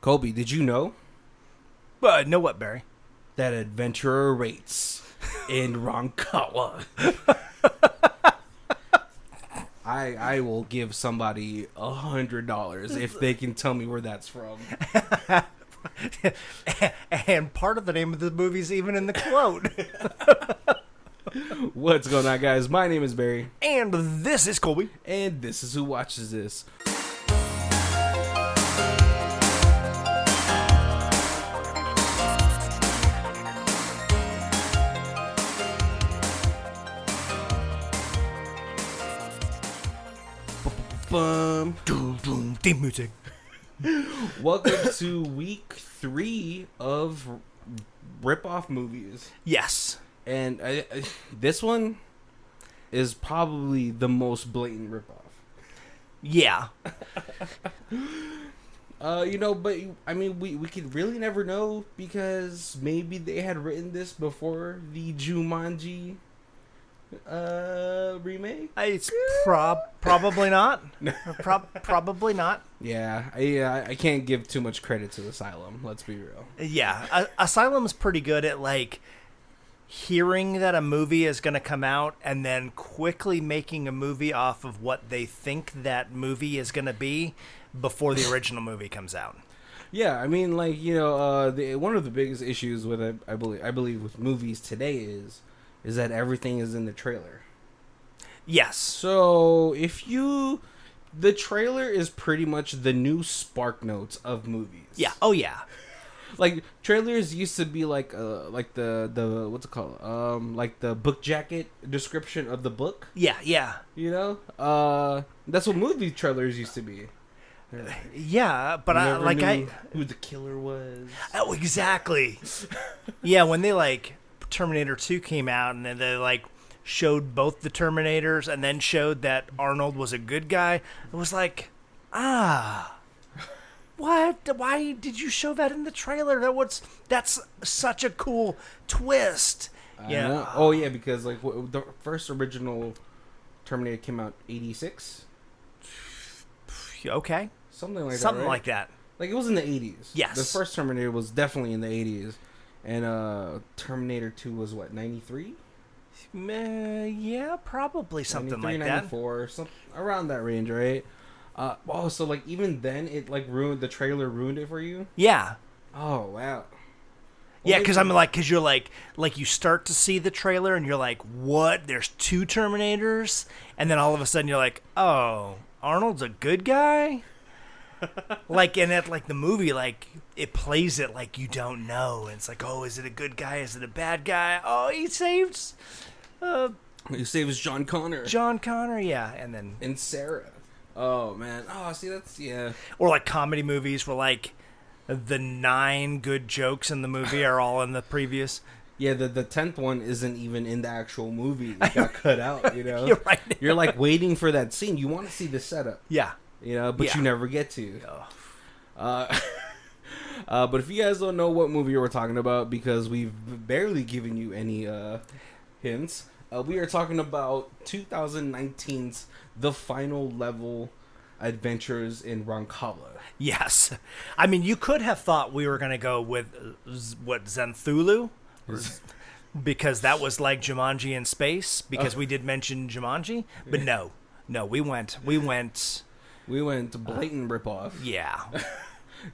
Colby, did you know Know what, Barry? that adventure rates in Roncalla? I will give somebody $100 if they can tell me where that's from. And part of the name of the movie's even in the quote. What's going on, guys? My name is Barry. And this is Colby. And this is Who Watches This. Theme music. Welcome to week 3 of rip-off movies. Yes. And this one is probably the most blatant rip-off. Yeah. But I mean, we could really never know because maybe they had written this before the Jumanji remake. It's probably not. Probably not. Yeah, I can't give too much credit to Asylum. Let's be real. Yeah, Asylum's pretty good at like hearing that a movie is going to come out and then quickly making a movie off of what they think that movie is going to be before the original movie comes out. Yeah, I mean, like, one of the biggest issues with I believe with movies today is that everything is in the trailer. Yes. So the trailer is pretty much the new spark notes of movies. Yeah. Oh yeah. Like trailers used to be like the what's it called? Like the book jacket description of the book. Yeah. Yeah. That's what movie trailers used to be. Yeah, but who the killer was. Oh, exactly. Yeah, when they like Terminator 2 came out and then they like showed both the Terminators and then showed that Arnold was a good guy, it was like, what? Why did you show that in the trailer? That's such a cool twist. Yeah. Oh yeah, because like the first original Terminator came out 86. Okay. Something like that. Like it was in the 80s. Yes. The first Terminator was definitely in the 80s. And Terminator 2 was what, 93? Yeah, probably something like 94, something around that range, right? So like even then it like ruined the trailer, ruined it for you? Yeah. Oh, wow. Yeah, because you're like you start to see the trailer and you're like, what? There's 2 Terminators? And then all of a sudden you're like, oh, Arnold's a good guy? Like, and at like the movie, like it plays it like you don't know, and it's like, oh, is it a good guy? Is it a bad guy? Oh, he saves John Connor. Yeah, and Sarah. Oh man. Oh, see, that's Or like comedy movies where like the 9 good jokes in the movie are all in the previous. Yeah, the 10th one isn't even in the actual movie. It got cut out, You're right. You're like waiting for that scene. You want to see the setup. Yeah. But you never get to. But if you guys don't know what movie we're talking about, because we've barely given you any hints, we are talking about 2019's The Final Level Adventures in Roncalla. Yes. I mean, you could have thought we were going to go with, Xanthulu? Because that was like Jumanji in space, because we did mention Jumanji. But no, we went blatant ripoff. Yeah.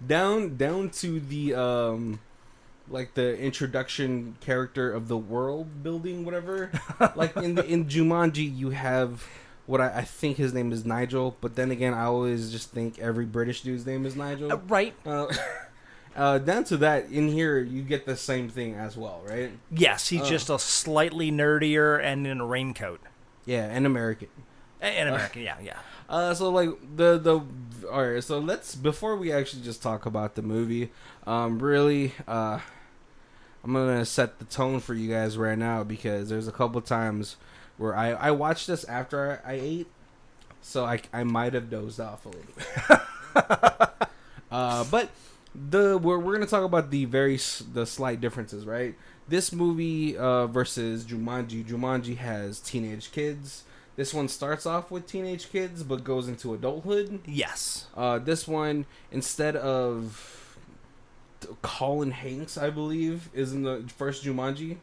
down to the like the introduction character of the world building, whatever. Like in Jumanji, you have what I think his name is Nigel, but then again, I always just think every British dude's name is Nigel. Right. Down to that, in here, you get the same thing as well, right? Yes, he's just a slightly nerdier and in a raincoat. Yeah, and American. Yeah. So like all right. So let's, before we actually just talk about the movie, I'm gonna set the tone for you guys right now, because there's a couple times where I watched this after I ate, so I might have dozed off a little bit. But we're gonna talk about the slight differences, right? This movie versus Jumanji. Jumanji has teenage kids. This one starts off with teenage kids, but goes into adulthood. Yes. This one, instead of Colin Hanks, I believe, is in the first Jumanji.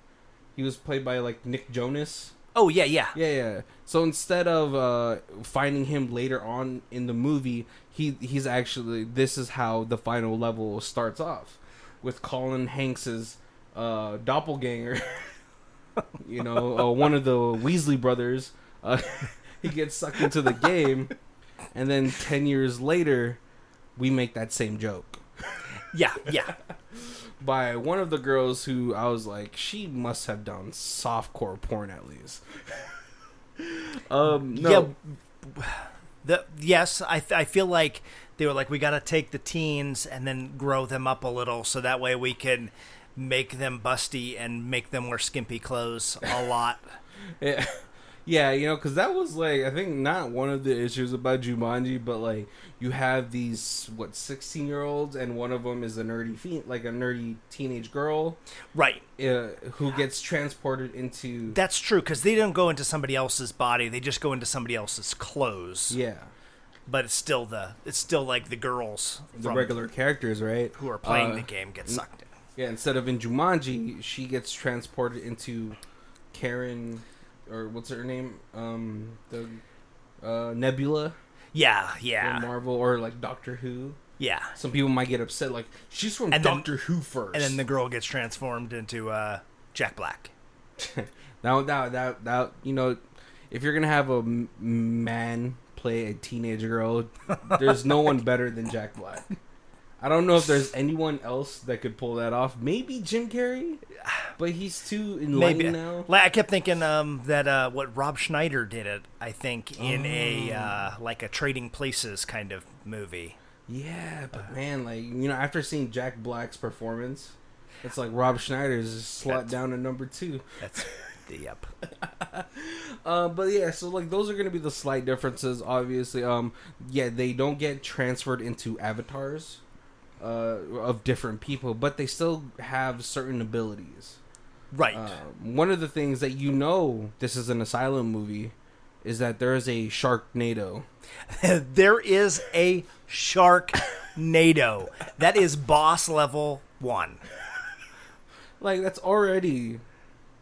He was played by like Nick Jonas. Oh yeah, yeah. Yeah. So instead of finding him later on in the movie, he's actually, this is how the final level starts off, with Colin Hanks's doppelganger. One of the Weasley brothers. He gets sucked into the game, and then 10 years later, we make that same joke. Yeah. By one of the girls who I was like, she must have done softcore porn at least. No. Yeah. Yes, I feel like they were like, we got to take the teens and then grow them up a little, so that way we can make them busty and make them wear skimpy clothes a lot. Yeah. Yeah, because that was, like, I think not one of the issues about Jumanji, but, like, you have these, 16-year-olds, and one of them is a nerdy teenage girl. Right. Who gets transported into... That's true, because they don't go into somebody else's body, they just go into somebody else's clothes. Yeah. But it's still like the girls. The regular characters, right? Who are playing the game get sucked in. Yeah, instead of in Jumanji, she gets transported into Karen... Or what's her name? Nebula. Yeah. Marvel, or like Doctor Who. Yeah. Some people might get upset, like, she's from Doctor Who first. And then the girl gets transformed into Jack Black. Now, if you're gonna have a man play a teenage girl, there's no one better than Jack Black. I don't know if there's anyone else that could pull that off. Maybe Jim Carrey, but he's too enlightened now. Like, I kept thinking that what Rob Schneider did it, I think, in a Trading Places kind of movie. Yeah, but man, after seeing Jack Black's performance, it's like Rob Schneider's just slot down to number 2. That's yep. But yeah, so those are going to be the slight differences. Obviously, they don't get transferred into avatars of different people, but they still have certain abilities. Right. One of the things that this is an Asylum movie is that there is a Sharknado. There is a Sharknado. That is boss level 1. That's already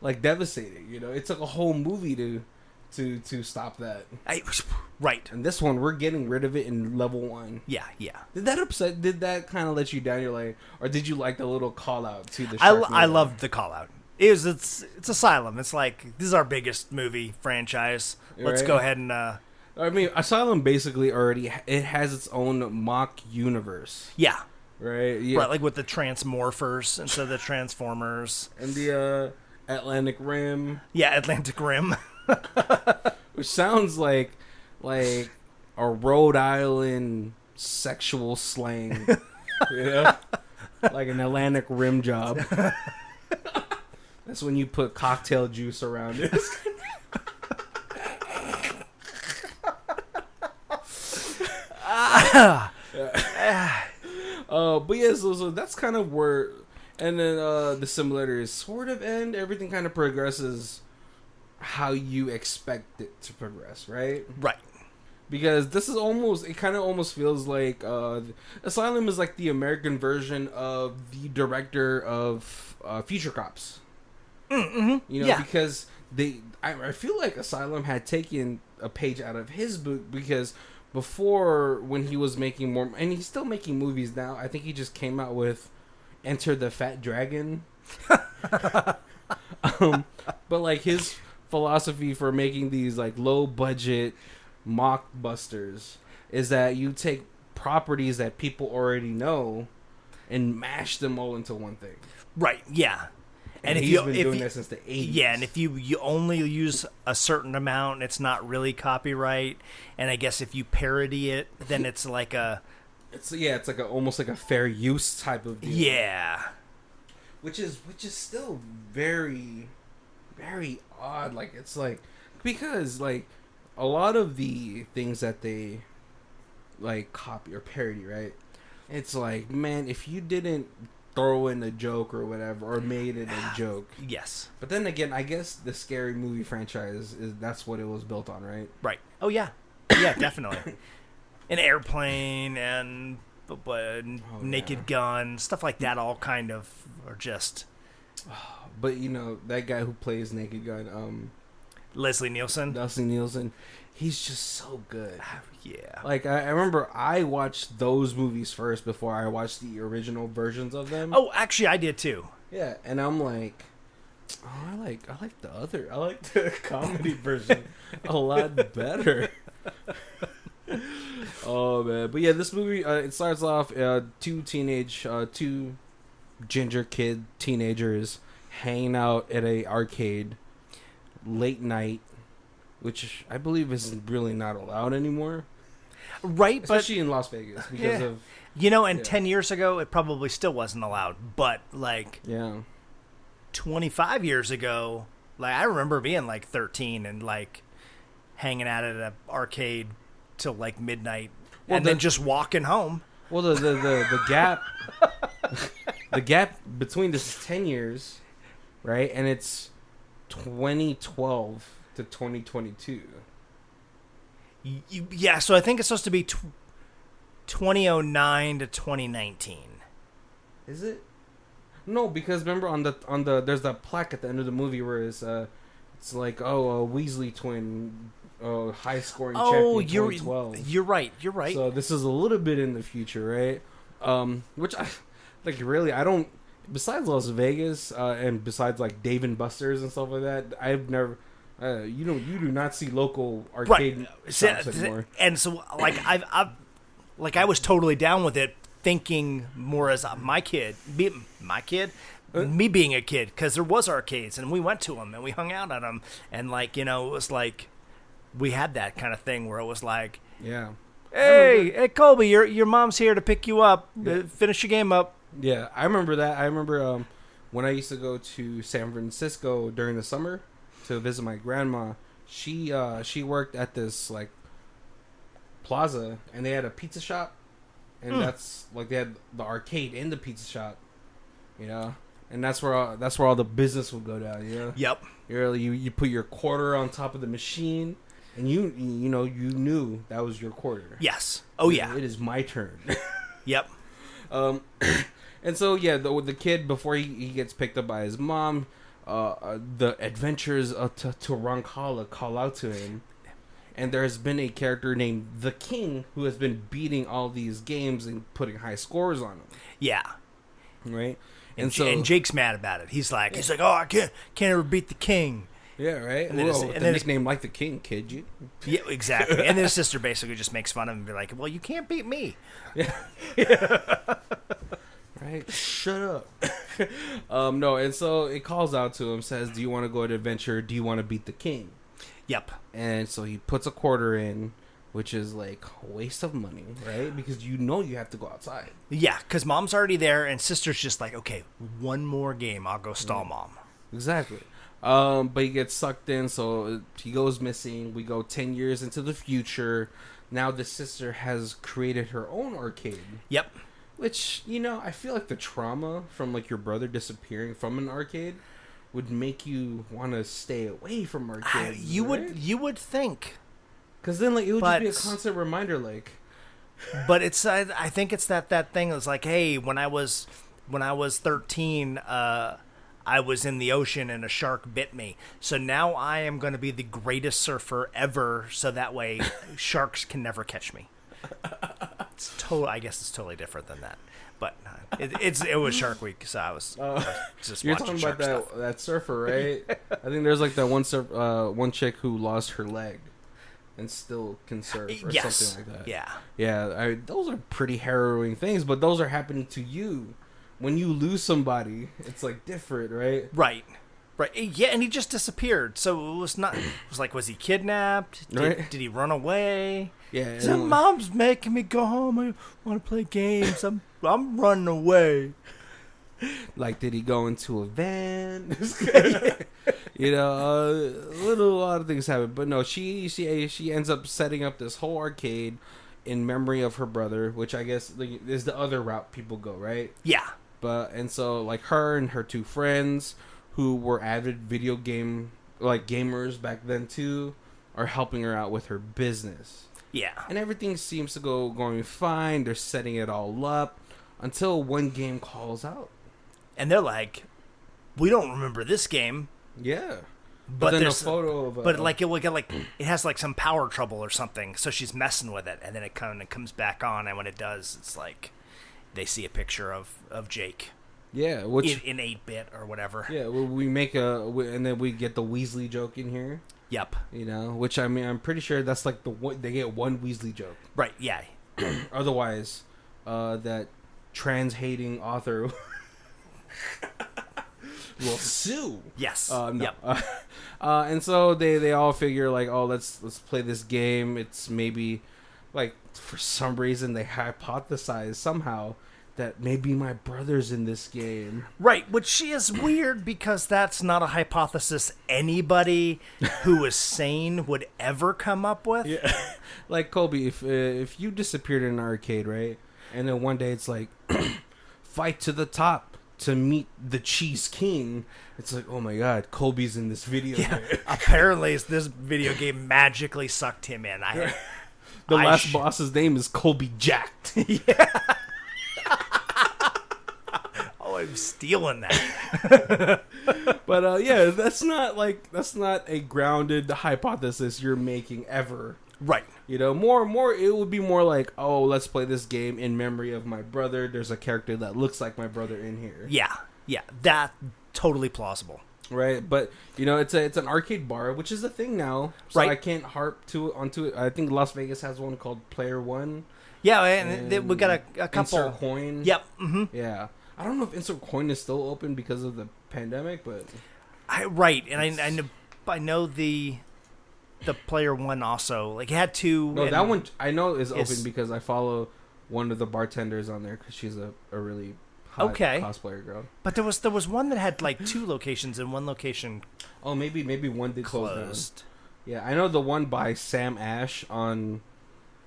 devastating. It took a whole movie to stop that. Right. And this one, we're getting rid of it in level 1. Yeah. Did that kind of let you down? You're like, or did you like the little call out to the Sharknado? I loved the call out. It's Asylum. It's like, this is our biggest movie franchise. Let's go ahead and... I mean, Asylum basically it has its own mock universe. Yeah. Right? Yeah. Right, like with the Transmorphers instead of the Transformers. And the Atlantic Rim. Yeah, Atlantic Rim. Which sounds like a Rhode Island sexual slang. Like an Atlantic Rim job. That's when you put cocktail juice around it. But yeah, so that's kind of where, and then the similarities sort of end. Everything kind of progresses how you expect it to progress, right? Right. Because this is it kind of almost feels like Asylum is like the American version of the director of Future Cops. Mm-hmm. Because I feel like Asylum had taken a page out of his book, because before, when he was making more, and he's still making movies now, I think he just came out with Enter the Fat Dragon. But his philosophy for making these low budget mockbusters is that you take properties that people already know and mash them all into one thing. Right. Yeah. And he's been doing that since the 80s. Yeah, and if you only use a certain amount, it's not really copyright. And I guess if you parody it, then it's like a... It's almost like a fair use type of deal. Yeah. Which is still very, very odd. Because a lot of the things that they copy or parody, right? It's like, man, if you didn't throw in a joke or whatever, or made it a joke. Yes. But then again, I guess the Scary Movie franchise that's what it was built on, right? Right. Oh yeah. Yeah, definitely. An Airplane and but Naked Gun, stuff like that, all kind of are just. But you know that guy who plays Naked Gun, Leslie Nielsen, he's just so good. Yeah. Like I remember I watched those movies first before I watched the original versions of them. Oh, actually, I did too. Yeah, and I'm like, I like the comedy version a lot better. Oh man, but yeah, this movie it starts off two ginger kid teenagers hanging out at a arcade late night, which I believe is really not allowed anymore. Right, especially in Las Vegas because of 10 years ago it probably still wasn't allowed, but like 25 years ago, like I remember being like 13 and like hanging out at an arcade till like midnight and then just walking home. Well, the gap the gap between this is 10 years, right? And it's 2012 to 2022. Yeah, so I think it's supposed to be 2009 to 2019. Is it? No, because remember on the there's that plaque at the end of the movie where it's like a Weasley twin high scoring champion 2012. You're right. So this is a little bit in the future, right? Which I like really I don't besides Las Vegas and besides like Dave and Buster's and stuff like that, I've never you do not see local arcade shops anymore. And so like I was totally down with it, thinking more as me being a kid, because there was arcades and we went to them and we hung out at them, and like it was like we had that kind of thing where it was like, hey Colby, your mom's here to pick you up. Finish your game up. Yeah, I remember that. I remember when I used to go to San Francisco during the summer to visit my grandma. She worked at this like plaza, and they had a pizza shop, and that's like they had the arcade in the pizza shop, you know, and that's where all the business would go down, you know. Yep. You put your quarter on top of the machine, and you knew that was your quarter. Yes. Oh yeah. It is my turn. Yep. And so the kid, before he gets picked up by his mom, the adventures to Roncalla call out to him. And there's been a character named the King who has been beating all these games and putting high scores on them. Yeah. Right? And Jake's mad about it. He's like, oh, I can't ever beat the King. Yeah, right? And then the nickname like the King, kid. You. Yeah, exactly. And then his sister basically just makes fun of him and be like, well, you can't beat me. Yeah. Right? Shut up. No, and so it calls out to him, says, do you want to go on an adventure? Do you want to beat the King? Yep. And so he puts a quarter in, which is like a waste of money, right? Because you have to go outside. Yeah, because mom's already there, and sister's just like, okay, one more game, I'll go stall mom. Exactly. But he gets sucked in, so he goes missing. We go 10 years into the future. Now the sister has created her own arcade. Yep. Which, I feel like the trauma from like your brother disappearing from an arcade would make you want to stay away from arcades. You would think. Because then like it would just be a constant reminder, like. But it's I think it's that thing that's like, hey, when I was 13, I was in the ocean and a shark bit me. So now I am going to be the greatest surfer ever. So that way, sharks can never catch me. I guess it's totally different than that. But it was Shark Week, so I was just you're watching talking about that surfer, right? I think there's like that one chick who lost her leg and still can surf or something like that. Yeah. Those are pretty harrowing things, but those are happening to you. When you lose somebody, it's like different, right? Right. Yeah, and he just disappeared. So it was not. It was like, was he kidnapped? Did he run away? Yeah. So mom's making me go home. I want to play games. I'm running away. Like, did he go into a van? A lot of things happen. But no, she ends up setting up this whole arcade in memory of her brother, which I guess is the other route people go, right? Yeah. And so like her and her two friends who were avid gamers back then too are helping her out with her business. Yeah. And everything seems to going fine. They're setting it all up until one game calls out. And they're like, we don't remember this game. Yeah. But then there's a photo of but like it will get like it has like some power trouble or something, so she's messing with it, and then it kind of comes back on, and when it does, it's like they see a picture of Jake. Yeah, which in 8-bit or whatever. Yeah, we make and then we get the Weasley joke in here. Yep. You know, which I mean, I'm pretty sure that's like they get one Weasley joke. Right. Yeah. Otherwise, that trans-hating author will sue. Yes. No. Yep. And so they all figure like, oh, let's play this game. It's maybe like for some reason they hypothesize somehow that maybe my brother's in this game. Right, which is weird because that's not a hypothesis anybody who is sane would ever come up with. Yeah. Like, Colby, if you disappeared in an arcade, right? And then one day it's like, fight to the top to meet the Cheese King. It's like, oh my God, Colby's in this video game. Apparently this video game magically sucked him in. The last boss's name is Colby Jacked. Yeah. I'm stealing that. But yeah, that's not a grounded hypothesis you're making ever. Right. You know, more it would be more like, oh, let's play this game in memory of my brother. There's a character that looks like my brother in here. Yeah. Yeah. That totally plausible. Right, but you know, it's an arcade bar, which is a thing now. So right. I can't harp onto it. I think Las Vegas has one called Player One. Yeah, and we got a couple. Insert Coin. Yep. Mm-hmm. Yeah. I don't know if Insert Coin is still open because of the pandemic, but right, and I know the Player One also like it had two. No, that one I know is open because I follow one of the bartenders on there because she's a really hot cosplayer girl. But there was one that had like 2 locations and one location. Oh, maybe one did closed. Down. Yeah, I know the one by Sam Ash on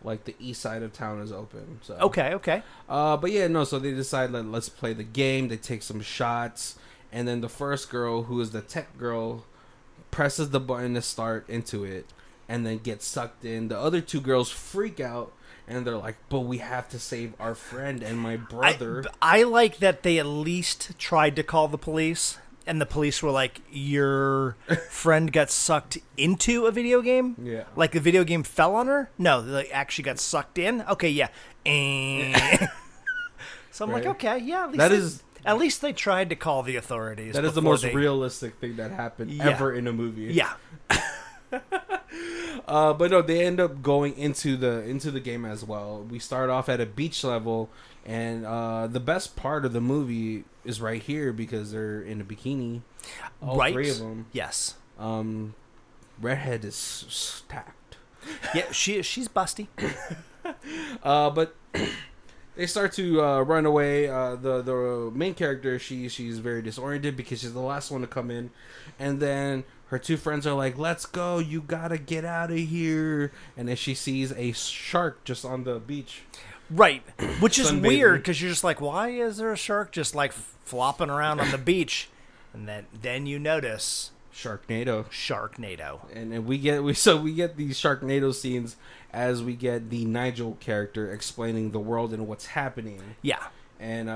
like the east side of town is open. So okay. But yeah, no. So they decide let's play the game. They take some shots, and then the first girl, who is the tech girl, presses the button to start into it, and then gets sucked in. The other 2 girls freak out, and they're like, "But we have to save our friend and my brother." I like that they at least tried to call the police. And the police were like, your friend got sucked into a video game? Yeah. Like the video game fell on her? No, they actually got sucked in? Okay, yeah. So I'm like, okay, yeah. At least they tried to call the authorities. That is the most realistic thing that happened ever in a movie. Yeah. But no, they end up going into the game as well. We start off at a beach level, and the best part of the movie is right here because they're in a bikini. All 3 of them. Yes. Redhead is stacked. Yeah, she's busty. But they start to run away. The main character, she's very disoriented because she's the last one to come in, and then her 2 friends are like, "Let's go! You gotta get out of here!" And then she sees a shark just on the beach. Right, which is weird because you're just like, why is there a shark just like flopping around on the beach? And then you notice Sharknado, and we get these Sharknado scenes as we get the Nigel character explaining the world and what's happening. Yeah, and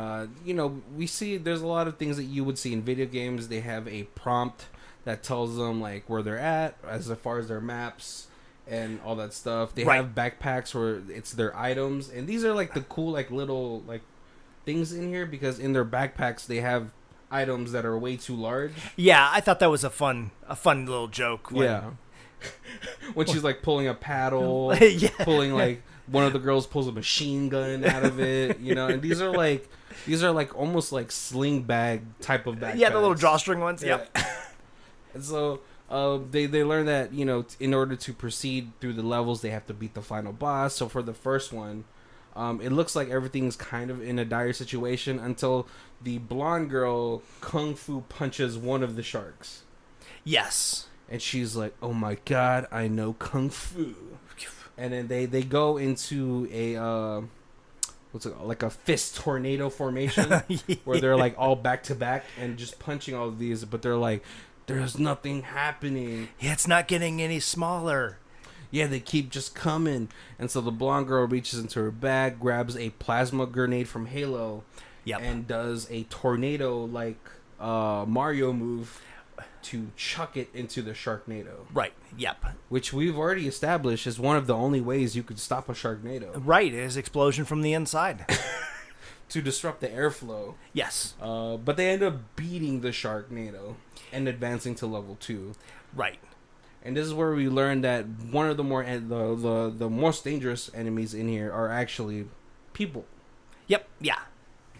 you know, we see there's a lot of things that you would see in video games. They have a prompt that tells them like where they're at as far as their maps and all that stuff. They have backpacks where it's their items, and these are like the cool like little like things in here because in their backpacks they have items that are way too large. Yeah, I thought that was a fun little joke. When she's like pulling a paddle, pulling like one of the girls pulls a machine gun out of it, you know, and these are like almost like sling bag type of backpacks. Yeah, the little drawstring ones. Yeah. Yep. And so they learn that, you know, in order to proceed through the levels, they have to beat the final boss. So for the first one, it looks like everything's kind of in a dire situation until the blonde girl kung fu punches one of the sharks. Yes. And she's like, "Oh my God, I know kung fu." And then they go into a like a fist tornado formation where they're like all back to back and just punching all of these, but they're like, there's nothing happening. Yeah, it's not getting any smaller. Yeah, they keep just coming. And so the blonde girl reaches into her bag, grabs a plasma grenade from Halo, and does a tornado like Mario move to chuck it into the Sharknado. Right, yep. Which we've already established is one of the only ways you could stop a Sharknado. Right, it is explosion from the inside. To disrupt the airflow. Yes. But they end up beating the Sharknado and advancing to level 2. Right. And this is where we learn that one of the more the most dangerous enemies in here are actually people. Yep. Yeah.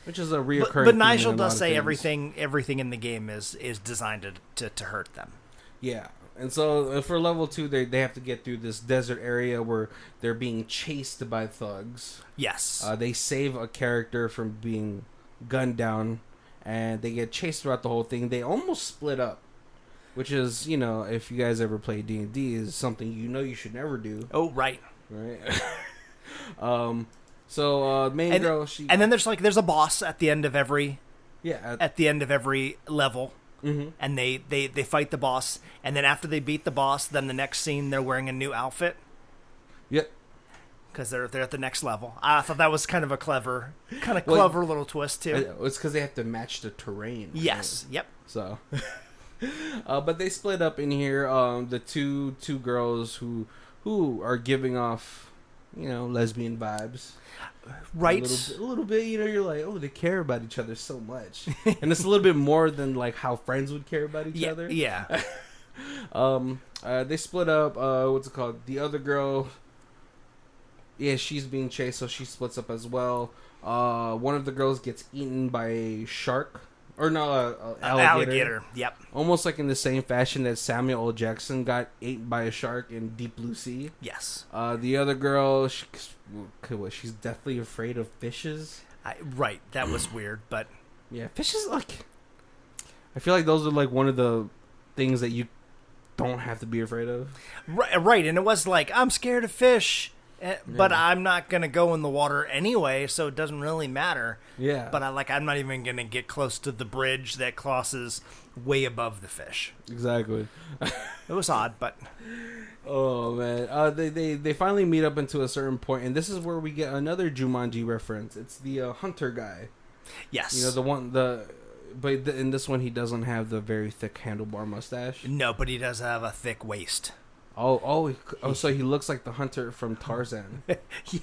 Which is a reoccurring. But Nigel does say everything in the game is designed to hurt them. Yeah. And so for level 2, they have to get through this desert area where they're being chased by thugs. Yes. They save a character from being gunned down, and they get chased throughout the whole thing. They almost split up. Which is, if you guys ever play D&D, is something you should never do. Oh, right. Right. So main girl, she... And then there's a boss at the end of every... Yeah. At the end of every level. Mm-hmm. And they fight the boss. And then after they beat the boss, then the next scene, they're wearing a new outfit. Yep. Because they're at the next level. I thought that was kind of a clever little twist, too. It's because they have to match the terrain. Yes. Right? Yep. So... but they split up in here. The two girls who are giving off, lesbian vibes, right? A little bit. You're like, oh, they care about each other so much, and it's a little bit more than like how friends would care about each other. Yeah. They split up. What's it called? The other girl. Yeah, she's being chased, so she splits up as well. One of the girls gets eaten by a shark. Or no, alligator. Yep. Almost like in the same fashion that Samuel L. Jackson got ate by a shark in Deep Blue Sea. Yes. The other girl, she's deathly afraid of fishes. Right. That was weird, but... Yeah, fishes, I feel like those are, one of the things that you don't have to be afraid of. Right, and it was like, I'm scared of fish, but I'm not going to go in the water anyway, so it doesn't really matter. Yeah. But I'm not even going to get close to the bridge that crosses way above the fish. Exactly. It was odd, but... Oh, man. They finally meet up into a certain point, and this is where we get another Jumanji reference. It's the hunter guy. Yes. But in this one, he doesn't have the very thick handlebar mustache. No, but he does have a thick waist. So he looks like the hunter from Tarzan.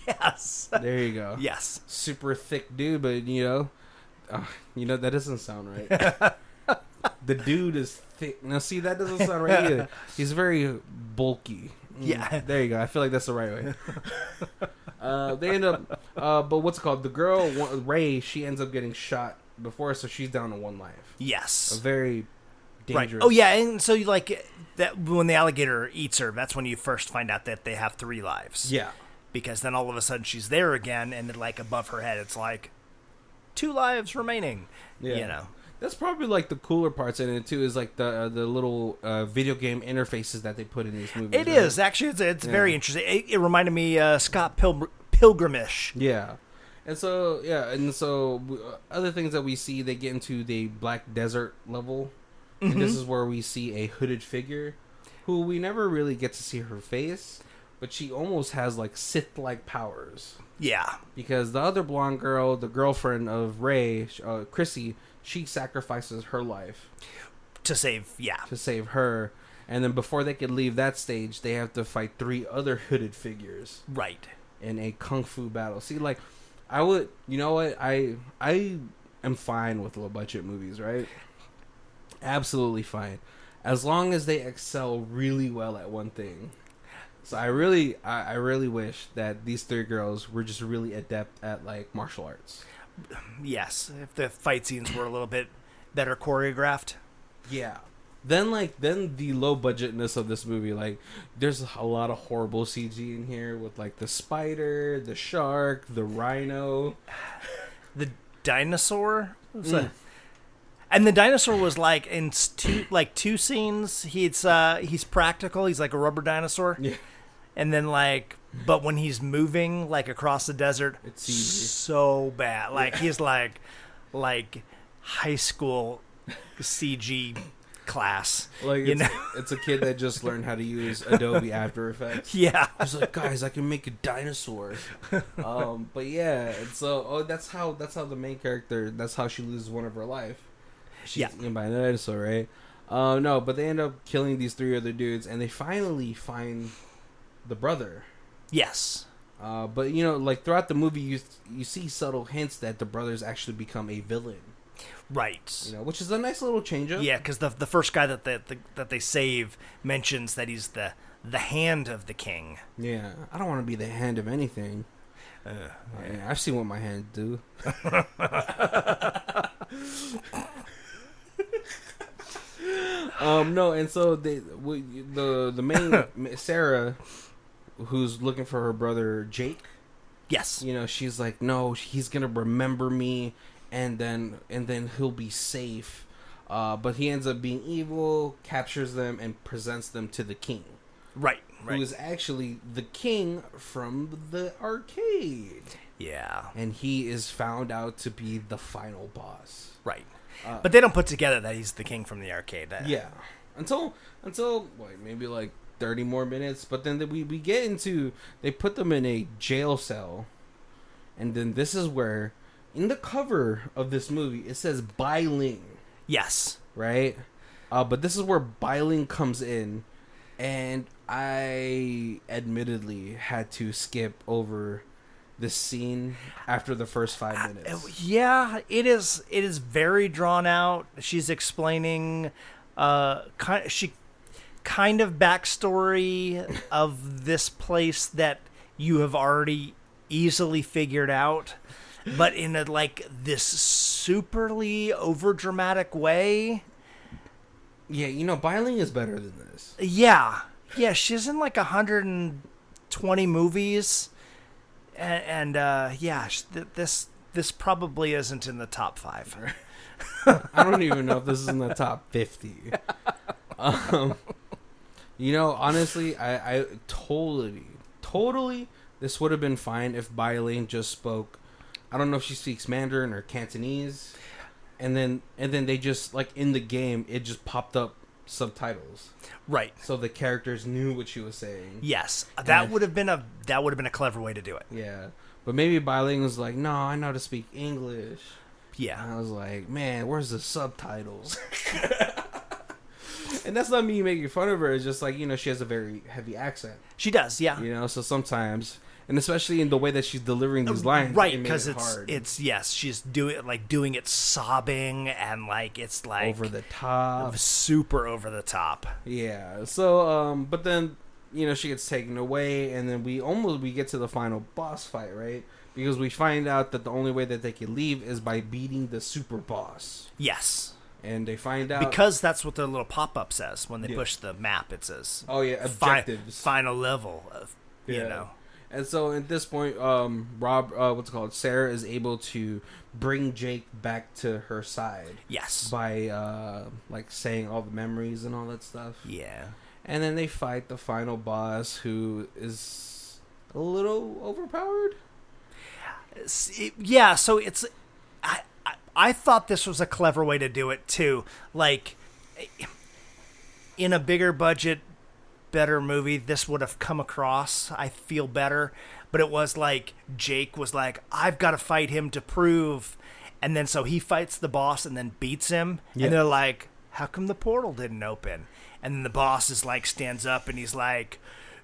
Yes. There you go. Yes. Super thick dude, but that doesn't sound right. The dude is thick. Now, see, that doesn't sound right either. He's very bulky. Yeah. There you go. I feel like that's the right way. They end up, but what's it called? The girl, Ray, she ends up getting shot before, so she's down to 1 life. Yes. A very dangerous. Right. Oh, yeah, and so that when the alligator eats her, that's when you first find out that they have 3 lives. Yeah. Because then all of a sudden she's there again, and then above her head, it's 2 lives remaining. Yeah. That's probably the cooler parts in it too. Is the little video game interfaces that they put in these movies. It is actually. It's very interesting. It reminded me Scott Pilgrim-ish. Yeah. And so other things that we see, they get into the Black Desert level. And this is where we see a hooded figure who we never really get to see her face, but she almost has Sith-like powers. Yeah. Because the other blonde girl, the girlfriend of Ray, Chrissy, she sacrifices her life. To save her. And then before they could leave that stage, they have to fight 3 other hooded figures. Right. In a kung fu battle. See, I would, I am fine with low budget movies, right? Absolutely fine, as long as they excel really well at one thing. So I really wish that these 3 girls were just really adept at martial arts. Yes, if the fight scenes were a little bit better choreographed. Yeah. Then the low budgetness of this movie, there's a lot of horrible CG in here with the spider, the shark, the rhino, the dinosaur. And the dinosaur was in 2 scenes. He's practical. He's like a rubber dinosaur. Yeah. And then but when he's moving across the desert, it's easy. So bad. He's like high school CG class. Like, you know? it's a kid that just learned how to use Adobe After Effects. Yeah. He's like, guys, I can make a dinosaur. But yeah, and so that's how the main character, that's how she loses one of her life. She's eaten by a dinosaur, right? No, but they end up killing these 3 other dudes, and they finally find the brother. Yes. But you know, like throughout the movie, you see subtle hints that the brothers actually become a villain. Right. You know, which is a nice little change up. Yeah, because the first guy that they save mentions that he's the hand of the king. Yeah, I don't want to be the hand of anything. I've seen what my hand do. No, and so the main Sarah, who's looking for her brother Jake. Yes. You know, she's like, no, he's gonna remember me, and then he'll be safe. But he ends up being evil, captures them, and presents them to the king. Right. Who is actually the king from the arcade. Yeah. And he is found out to be the final boss. Right. But they don't put together that he's the king from the arcade. Yeah. Until maybe like 30 more minutes. But then we get into... They put them in a jail cell. And then this is where... In the cover of this movie, it says by Ling. Yes. Right? But this is where by Ling comes in. And I admittedly had to skip over this scene after the first 5 minutes. Yeah, it is very drawn out. She's explaining kind of backstory of this place that you have already easily figured out, but in a like this superly overdramatic way. Yeah, you know, Biling is better than this. Yeah, she's in like 120 movies, and yeah, this probably isn't in the top 5. I don't even know if this is in the top 50. You know, honestly, I totally, this would have been fine if Biling just spoke. I don't know if she speaks Mandarin or Cantonese. And then they just, like, in the game, it just popped up subtitles. Right. So the characters knew what she was saying. Yes. That would have been a clever way to do it. Yeah. But maybe Biling was like, no, I know how to speak English. Yeah. And I was like, man, where's the subtitles? And that's not me making fun of her. It's just like, you know, she has a very heavy accent. She does, yeah. You know, so sometimes... And especially in the way that she's delivering these lines, right? Because it's yes, she's doing it sobbing and like it's like over the top, super over the top. Yeah. So, but then you know she gets taken away, and then we get to the final boss fight, right? Because we find out that the only way that they can leave is by beating the super boss. Yes. And they find out because that's what their little pop up says when they push the map. It says, "Oh yeah, objectives, final level of you know." And so at this point, Sarah is able to bring Jake back to her side. Yes. By, like, saying all the memories and all that stuff. Yeah. And then they fight the final boss, who is a little overpowered. Yeah, so it's... I thought this was a clever way to do it, too. Like, in a bigger budget... better movie, this would have come across, I feel, better. But it was like Jake was like, I've got to fight him to prove, and then so he fights the boss and then beats him. And they're like, how come the portal didn't open? And then the boss is like, stands up and he's like,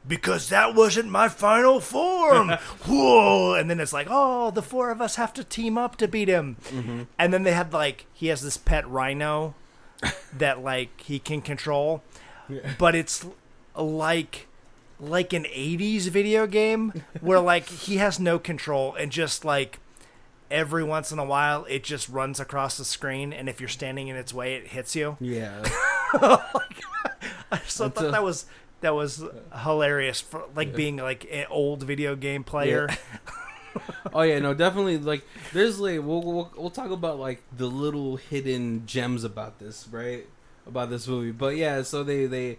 because that wasn't my final form. Whoa. And then it's like, oh, the 4 of us have to team up to beat him. Mm-hmm. And then they had like, he has this pet rhino that like he can control, but it's like an 80s video game where like he has no control and just like every once in a while it just runs across the screen, and if you're standing in its way it hits you. Yeah. I thought that was hilarious for like being like an old video game player. Yeah. Oh yeah, no, definitely. Like, there's like we'll talk about like the little hidden gems about this, right? About this movie, but yeah. So they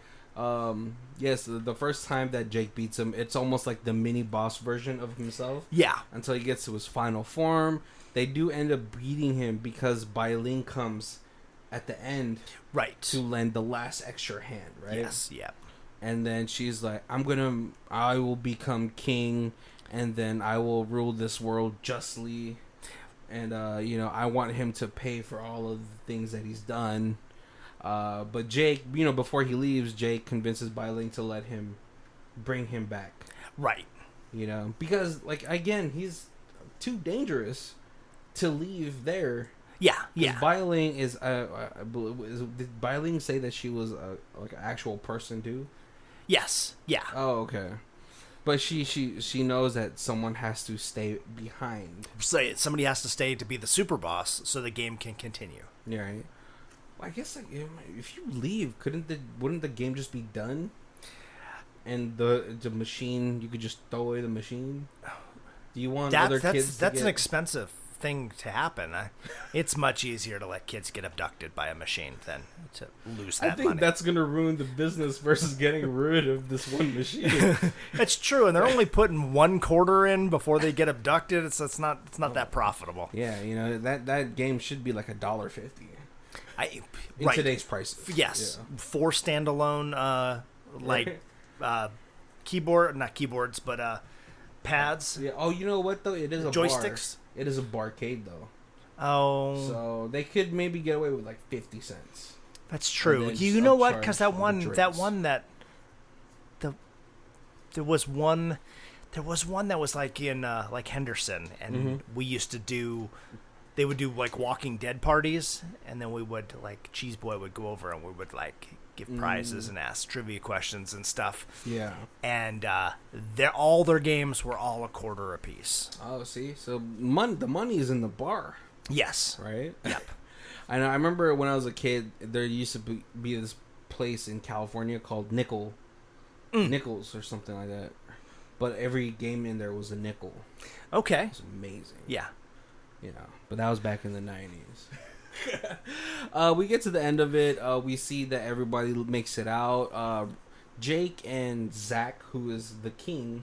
yes, the first time that Jake beats him, it's almost like the mini boss version of himself. Yeah. Until he gets to his final form, they do end up beating him because Ling comes at the end, right, to lend the last extra hand, right? Yes, yeah. And then she's like, I will become king, and then I will rule this world justly. And, I want him to pay for all of the things that he's done. But Jake, before he leaves, Jake convinces Ling to bring him back. Right. Because, again, he's too dangerous to leave there. Yeah, yeah. Ling is, did Ling say that she was an actual person too? Yes, yeah. Oh, okay. But she knows that someone has to stay behind. So somebody has to stay to be the super boss so the game can continue. Yeah, right. Well, I guess if you leave, wouldn't the game just be done? And the machine, you could just throw away the machine. Do you want other kids? That's an expensive thing to happen. It's much easier to let kids get abducted by a machine than to lose that money. I think that's going to ruin the business versus getting rid of this one machine. That's true, and they're only putting $1 in before they get abducted. It's not that profitable. Yeah, that game should be like $1.50. In right. today's prices. Yes, yeah. 4 standalone keyboard, not keyboards, but pads. Yeah. Oh, you know what though? It is a joysticks. Bar. It is a barcade though. Oh. So they could maybe get away with 50 cents. That's true. You know what? Because there was one that was in Henderson, and we used to do. They would do Walking Dead parties, and then we would Cheese Boy would go over and we would give prizes and ask trivia questions and stuff. Yeah. And all their games were all $0.25 a piece. Oh, see, so the money is in the bar. Yes. Right. Yep. I know. I remember when I was a kid, there used to be this place in California called Nickels or something like that. But every game in there was a nickel. Okay. It's amazing. Yeah. But that was back in the 90s. We get to the end of it. We see that everybody makes it out. Jake and Zach, who is the king,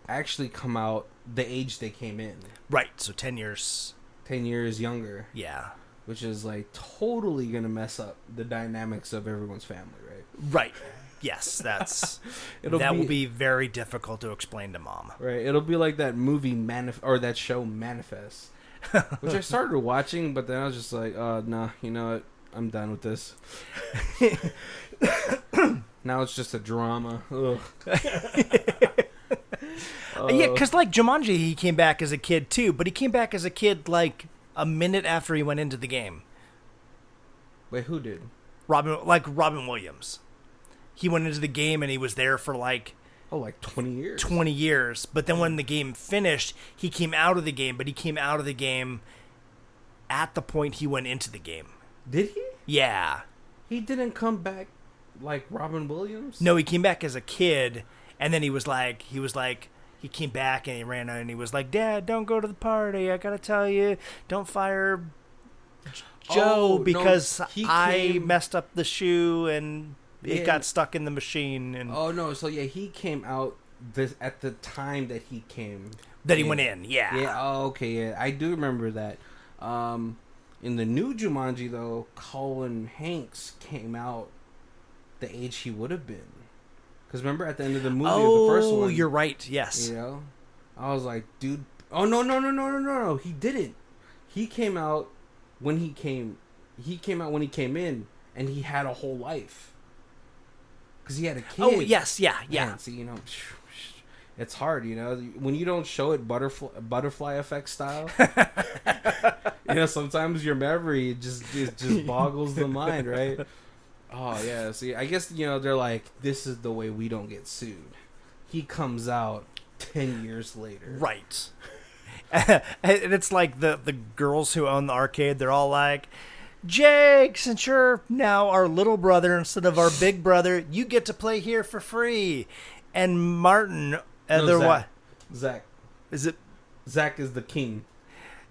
actually come out the age they came in. Right. So 10 years. 10 years younger. Yeah. Which is totally going to mess up the dynamics of everyone's family, right? Right. Yes, that will be very difficult to explain to mom. Right. It'll be like that movie or that show Manifest. Which I started watching, but then I was just like, nah, you know what? I'm done with this. Now it's just a drama. Ugh. Yeah, because Jumanji, he came back as a kid too, but he came back as a kid a minute after he went into the game. Wait, who did? Robin Williams. He went into the game and he was there for 20 years. 20 years. But then when the game finished, he came out of the game, but he came out of the game at the point he went into the game. Did he? Yeah. He didn't come back like Robin Williams? No, he came back as a kid, and then he came back and he ran out and he was like, Dad, don't go to the party. I gotta tell you, don't fire Joe because I messed up the shoe and it got stuck in the machine. And oh, no. So, yeah, he came out at the time that he came. That he went in, yeah. Yeah, oh, okay, yeah. I do remember that. In the new Jumanji, though, Colin Hanks came out the age he would have been. Because remember at the end of the movie, the first one. Oh, you're right, yes. I was like, dude. Oh, no. He didn't. He came out when he came in, and he had a whole life. Because he had a kid. Oh, yes, yeah. Man, see, it's hard, when you don't show it butterfly effect style. Sometimes your memory just boggles the mind, right? Oh yeah. See, I guess they're like, this is the way we don't get sued. He comes out 10 years later, right? And it's like the girls who own the arcade. They're all like, Jake, since you're now our little brother instead of our big brother, you get to play here for free. And Martin, Zach. Zach. Is it? Zach is the king.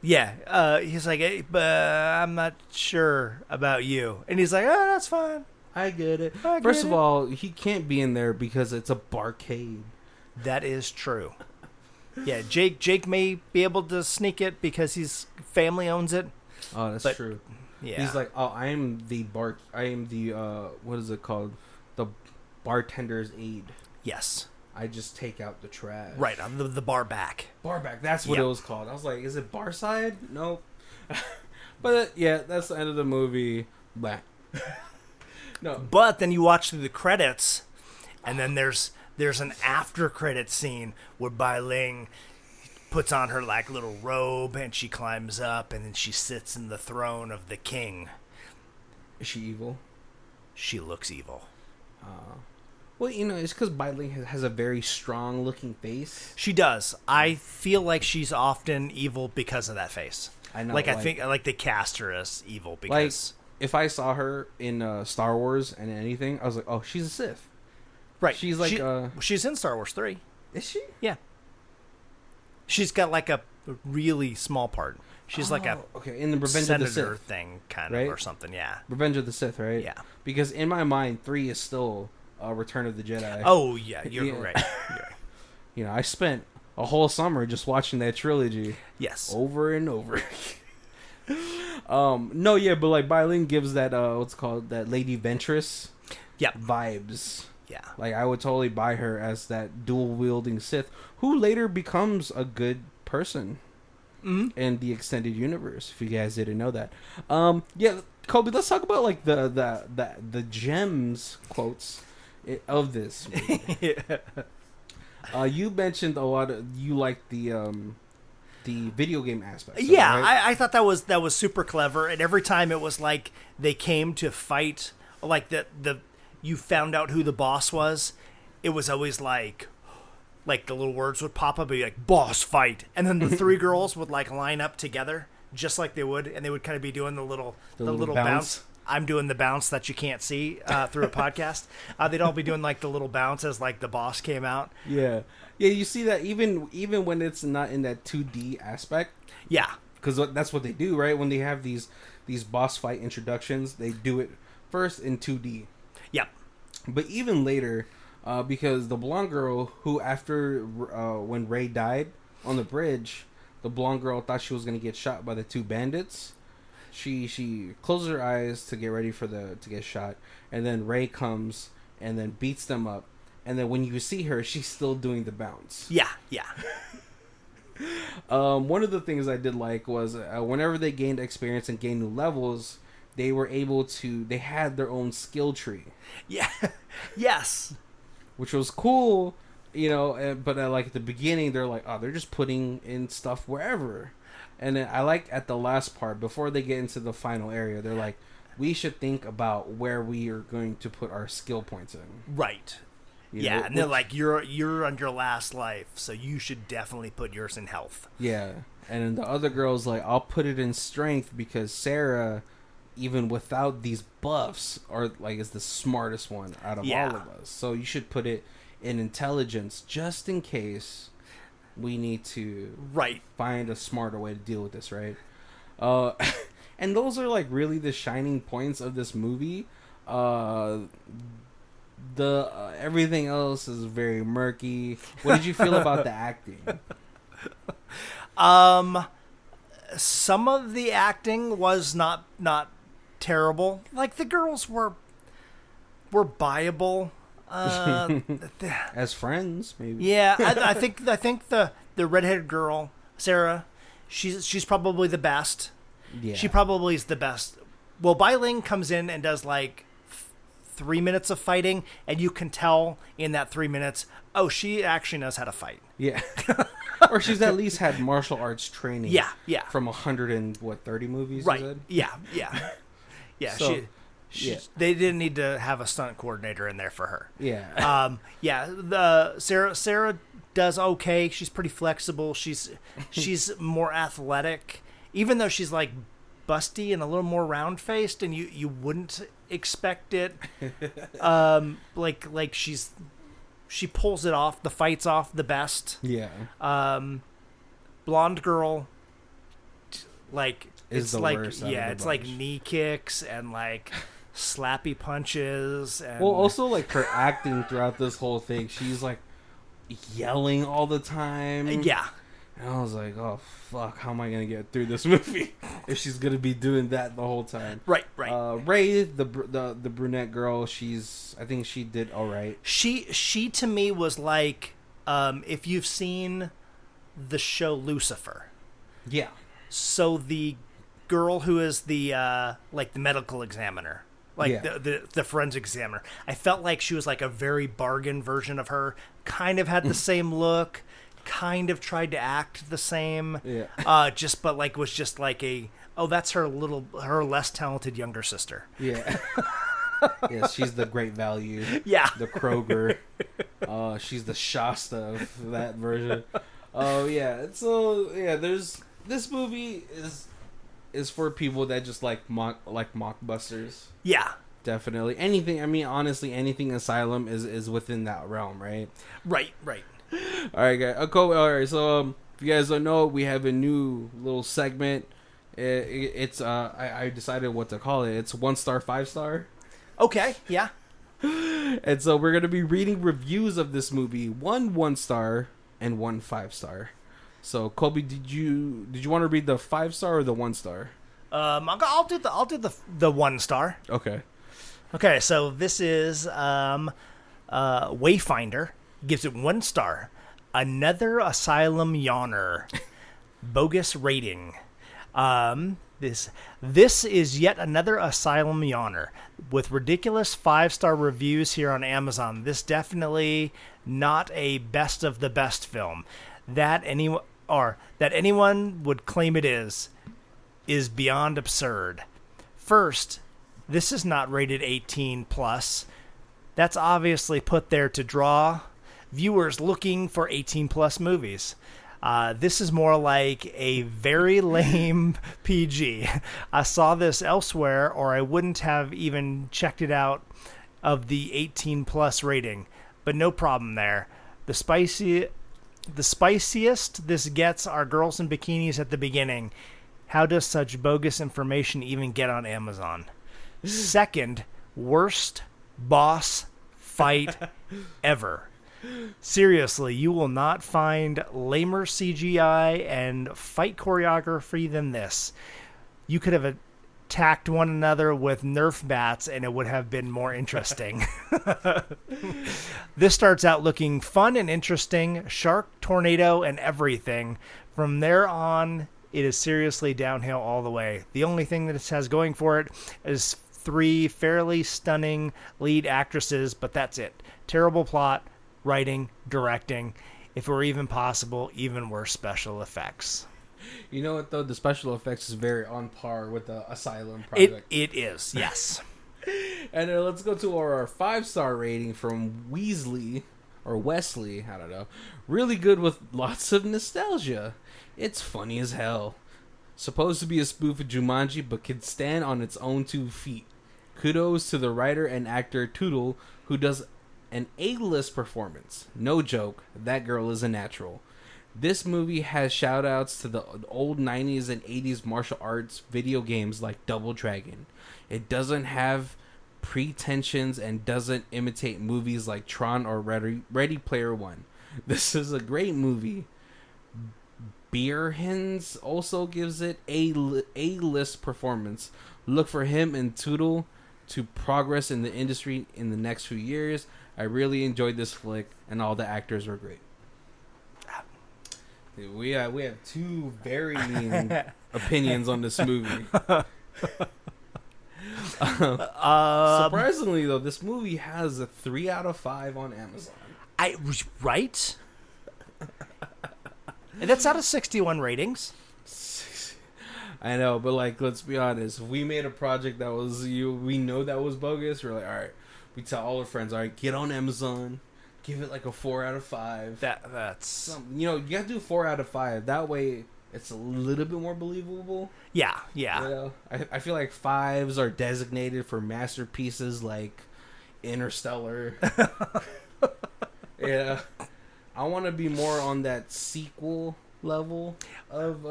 Yeah. He's like, hey, I'm not sure about you. And he's like, oh, that's fine. I get it. First of all, he can't be in there because it's a barcade. That is true. Yeah, Jake may be able to sneak it because his family owns it. Oh, that's true. Yeah. He's like, oh, I am the what is it called? The bartender's aide. Yes. I just take out the trash. Right, on the bar back. Bar back, that's what it was called. I was like, is it bar side? Nope. But yeah, that's the end of the movie. Blah. No. But then you watch through the credits, and then there's an after credit scene where Bai Ling puts on her like little robe and she climbs up and then she sits in the throne of the king. Is she evil? She looks evil. Well, you know, it's because Bai Ling has a very strong looking face. She does. I feel like she's often evil because of that face. I know. I think they cast her as evil because if I saw her in Star Wars and anything, I was like, oh, she's a Sith. Right. She's like she's in Star Wars 3. Is she? Yeah. She's got like a really small part. She's like a in the Revenge of the Sith thing kind right? of or something. Yeah. Revenge of the Sith, right? Yeah. Because in my mind, 3 is still Return of the Jedi. Oh yeah, you're right. You know, I spent a whole summer just watching that trilogy. Yes. Over and over. No, yeah, but like Bai Ling gives that what's it called, that Lady Ventress vibes. Yeah. Like I would totally buy her as that dual wielding Sith who later becomes a good person in the extended universe. If you guys didn't know that. Yeah, Kobe, let's talk about like the gems quotes of this movie. You mentioned a lot of you like the video game aspect. Yeah, right? I thought that was super clever, and every time it was like they came to fight, like the you found out who the boss was, it was always like the little words would pop up and be like boss fight, and then the 3 girls would like line up together just like they would, and they would kind of be doing the little bounce. I'm doing the bounce that you can't see through a podcast. They'd all be doing like the little bounce as like the boss came out. Yeah, you see that even when it's not in that 2D aspect. Yeah, because that's what they do, right? When they have these boss fight introductions, they do it first in 2D. Yep. But even later, because the blonde girl who after when Ray died on the bridge, the blonde girl thought she was gonna get shot by the 2 bandits. She closes her eyes to get ready to get shot, and then Ray comes and then beats them up, and then when you see her, she's still doing the bounce. Yeah. One of the things I did like was whenever they gained experience and gained new levels, they had their own skill tree. Yeah. Yes. Which was cool, you know. But like at the beginning, they're like, oh, they're just putting in stuff wherever. And then I like at the last part, before they get into the final area, they're like, we should think about where we are going to put our skill points in. Right. And they're like, you're on your last life, so you should definitely put yours in health. Yeah. And then the other girl's like, I'll put it in strength because Sarah, even without these buffs, is the smartest one out of all of us. So you should put it in intelligence just in case we need to find a smarter way to deal with this, right? And those are like really the shining points of this movie. Everything else is very murky. What did you feel about the acting? Some of the acting was not terrible. Like the girls were buyable. As friends, maybe. Yeah, I think the redheaded girl, Sarah, she's probably the best. Yeah. She probably is the best. Well, Bai Ling comes in and does like 3 minutes of fighting, and you can tell in that 3 minutes, oh, she actually knows how to fight. Yeah. Or she's at least had martial arts training. Yeah. From 130 movies. Right. You said? Yeah. So, they didn't need to have a stunt coordinator in there for her. Yeah. The Sarah does okay. She's pretty flexible. She's more athletic, even though she's like busty and a little more round faced, and you wouldn't expect it. Like she pulls it off. The fight's off the best. Yeah. Blonde girl, like is the like worst it's like knee kicks and like slappy punches. And well, also like her acting throughout this whole thing, she's like yelling all the time. Yeah. And I was like, oh fuck, how am I gonna get through this movie if she's gonna be doing that the whole time? Right. Ray, the brunette girl, I think she did all right. She to me was like, if you've seen the show Lucifer. Yeah. So the girl who is the like the medical examiner, like the forensic examiner, I felt like she was like a very bargain version of her. Kind of had the same look, kind of tried to act the same. Yeah. But like was just like that's her less talented younger sister. Yeah. Yeah, she's the Great Value. Yeah. The Kroger. She's the Shasta of that version. Oh yeah. So yeah, this movie is for people that just like mockbusters. Yeah. Definitely. Anything, I mean, honestly, anything Asylum is within that realm, right? Right. All right, guys. Cool. All right, so if you guys don't know, we have a new little segment. It's I decided what to call it. It's 1 star, 5 star. Okay. Yeah. And so we're gonna be reading reviews of this movie, 1 star and 1 5 star. So Colby, did you want to read the 5 star or the 1 star? I'll do the 1 star. Okay. Okay, so this is Wayfinder. Gives it 1 star. Another Asylum yawner. Bogus rating. This is yet another Asylum yawner with ridiculous 5-star reviews here on Amazon. This definitely not a best of the best film that anyone would claim it is beyond absurd. First, this is not rated 18 plus. That's obviously put there to draw viewers looking for 18 plus movies. This is more like a very lame PG. I saw this elsewhere, or I wouldn't have even checked it out of the 18 plus rating. But no problem there. The spiciest this gets are girls in bikinis at the beginning. How does such bogus information even get on Amazon? Second, worst boss fight ever. Seriously, you will not find lamer CGI and fight choreography than this. You could have attacked one another with Nerf bats and it would have been more interesting. This starts out looking fun and interesting, shark, tornado, and everything. From there on, it is seriously downhill all the way. The only thing that it has going for it is 3 fairly stunning lead actresses, but that's it. Terrible plot, writing, directing, if it were even possible, even worse special effects. You know what, though? The special effects is very on par with the Asylum project. It is, yes. And let's go to our 5-star rating from Weasley, or Wesley, I don't know. Really good with lots of nostalgia. It's funny as hell. Supposed to be a spoof of Jumanji, but can stand on its own 2 feet. Kudos to the writer and actor Tootle, who does an A-list performance. No joke, that girl is a natural. This movie has shout-outs to the old 90s and 80s martial arts video games like Double Dragon. It doesn't have pretensions and doesn't imitate movies like Tron or Ready Player One. This is a great movie. Beerhens also gives it A-list performance. Look for him and Tootle to progress in the industry in the next few years. I really enjoyed this flick, and all the actors were great. We have 2 varying opinions on this movie. Surprisingly, though, this movie has a 3 out of 5 on Amazon. Right? And that's out of 61 ratings. I know, but like, let's be honest. If we made a project that was we know that was bogus, we're like, all right. We tell all our friends, all right, get on Amazon, give it like a 4 out of 5. That's you gotta do 4 out of 5. That way, it's a little bit more believable. Yeah. You know? I feel like 5s are designated for masterpieces like Interstellar. Yeah, I want to be more on that sequel level of